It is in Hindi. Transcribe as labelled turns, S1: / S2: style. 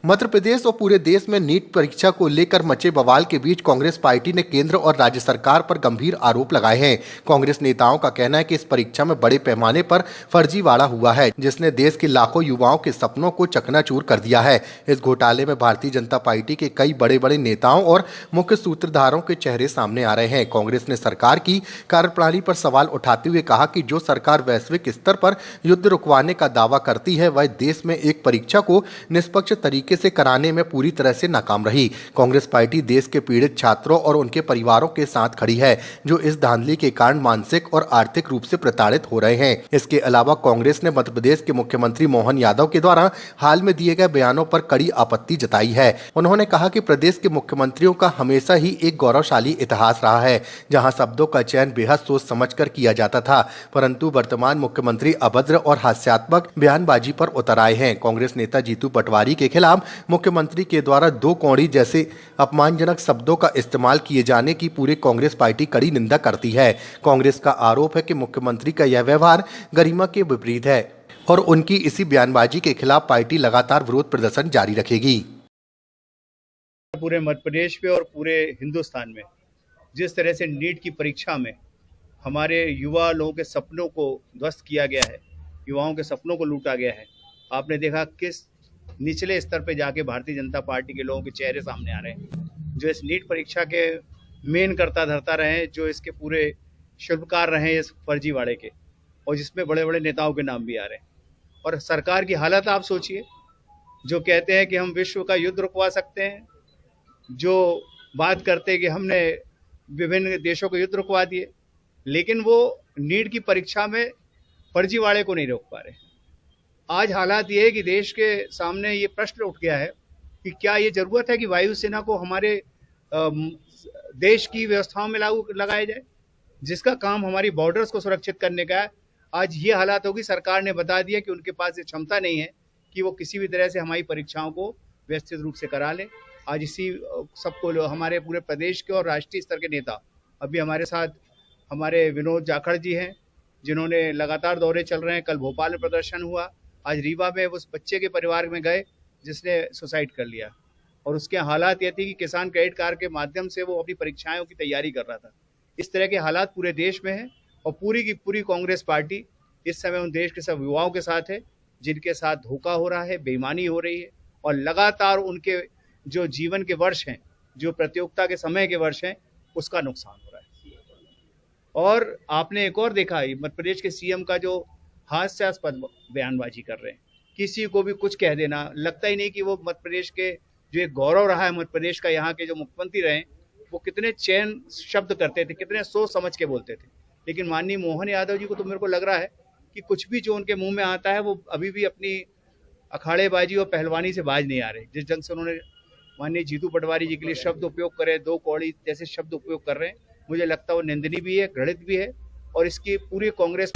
S1: मध्य प्रदेश और पूरे देश में नीट परीक्षा को लेकर मचे बवाल के बीच कांग्रेस पार्टी ने केंद्र और राज्य सरकार पर गंभीर आरोप लगाए हैं। कांग्रेस नेताओं का कहना है कि इस परीक्षा में बड़े पैमाने पर फर्जीवाड़ा हुआ है, जिसने देश के लाखों युवाओं के सपनों को चकनाचूर कर दिया है। इस घोटाले में भारतीय जनता पार्टी के कई बड़े बड़े नेताओं और मुख्य सूत्रधारों के चेहरे सामने आ रहे हैं। कांग्रेस ने सरकार की कार्यप्रणाली पर सवाल उठाते हुए कहा कि जो सरकार वैश्विक स्तर पर युद्ध रुकवाने का दावा करती है, वह देश में एक परीक्षा को निष्पक्ष तरीके से कराने में पूरी तरह से नाकाम रही। कांग्रेस पार्टी देश के पीड़ित छात्रों और उनके परिवारों के साथ खड़ी है, जो इस धांधली के कारण मानसिक और आर्थिक रूप से प्रताड़ित हो रहे हैं। इसके अलावा कांग्रेस ने मध्य प्रदेश के मुख्यमंत्री मोहन यादव के द्वारा हाल में दिए गए बयानों पर कड़ी आपत्ति जताई है। उन्होंने कहा कि प्रदेश के मुख्यमंत्रियों का हमेशा ही एक गौरवशाली इतिहास रहा है, जहां शब्दों का चयन बेहद सोच समझकर किया जाता था, परंतु वर्तमान मुख्यमंत्री अभद्र और हास्यात्मक बयानबाजी पर उतर आए हैं। कांग्रेस नेता जीतू पटवारी के खिलाफ मुख्यमंत्री के द्वारा दो कौड़ी जैसे अपमानजनक शब्दों का इस्तेमाल किए जाने की पूरी कांग्रेस पार्टी कड़ी निंदा करती है। कांग्रेस का आरोप है कि मुख्यमंत्री का यह व्यवहार गरिमा के विपरीत है और उनकी इसी बयानबाजी के खिलाफ पार्टी लगातार विरोध प्रदर्शन जारी रखेगी।
S2: पूरे मध्य प्रदेश पे और पूरे हिंदुस्तान में जिस तरह से नीट की परीक्षा में हमारे युवा लोगों के सपनों को ध्वस्त किया गया है, युवाओं के सपनों को लूटा गया है। आपने देखा किस निचले स्तर पे जाके भारतीय जनता पार्टी के लोगों के चेहरे सामने आ रहे हैं, जो इस नीट परीक्षा के मेन करता धरता रहे, जो इसके पूरे शिल्पकार रहे इस फर्जीवाड़े के, और जिसमें बड़े बड़े नेताओं के नाम भी आ रहे हैं। और सरकार की हालत आप सोचिए, जो कहते हैं कि हम विश्व का युद्ध रुकवा सकते हैं, जो बात करते हैं कि हमने विभिन्न देशों को युद्ध रुकवा दिए, लेकिन वो नीट की परीक्षा में फर्जीवाड़े को नहीं रोक पा रहे। आज हालात ये है कि देश के सामने ये प्रश्न उठ गया है कि क्या ये जरूरत है कि वायुसेना को हमारे देश की व्यवस्थाओं में लगाया जाए, जिसका काम हमारी बॉर्डर्स को सुरक्षित करने का है। आज ये हालात होगी, सरकार ने बता दिया कि उनके पास ये क्षमता नहीं है कि वो किसी भी तरह से हमारी परीक्षाओं को व्यवस्थित रूप से करा लें। आज इसी सबको हमारे पूरे प्रदेश के और राष्ट्रीय स्तर के नेता, अभी हमारे साथ हमारे विनोद जाखड़ जी हैं, जिन्होंने लगातार दौरे चल रहे हैं। कल भोपाल में प्रदर्शन हुआ, आज रीवा में उस बच्चे के परिवार में गए जिसने सुसाइड कर लिया, और उसके हालात ये थी कि किसान क्रेडिट कार्ड के माध्यम से वो अपनी परीक्षाओं की तैयारी कर रहा था। इस तरह के हालात पूरे देश में हैं, और पूरी की पूरी कांग्रेस पार्टी इस समय उन देश के सब युवाओं के साथ है, जिनके साथ धोखा हो रहा है, बेईमानी हो रही है, और लगातार उनके जो जीवन के वर्ष हैं, जो प्रतियोगिता के समय के वर्ष हैं, उसका नुकसान हो रहा है। और आपने एक और देखा, मध्य प्रदेश के सीएम का जो हास्यास्पद बयानबाजी कर रहे हैं, किसी को भी कुछ कह देना, लगता ही नहीं कि वो मध्य प्रदेश के जो एक गौरव रहा है मध्य प्रदेश का, यहाँ के जो मुख्यमंत्री रहे, वो कितने चयन शब्द करते थे, कितने सोच समझ के बोलते थे। लेकिन माननीय मोहन यादव जी को तो मेरे को लग रहा है कि कुछ भी जो उनके मुंह में आता है, वो अभी भी अपनी अखाड़ेबाजी और पहलवानी से बाज नहीं आ रहे। जिस ढंग से उन्होंने माननीय जीतू पटवारी जी के लिए शब्द उपयोग करे, दो कौड़ी जैसे शब्द उपयोग कर रहे हैं, मुझे लगता है वो निंदनीय भी है, घृणित भी है, और इसकी पूरी कांग्रेस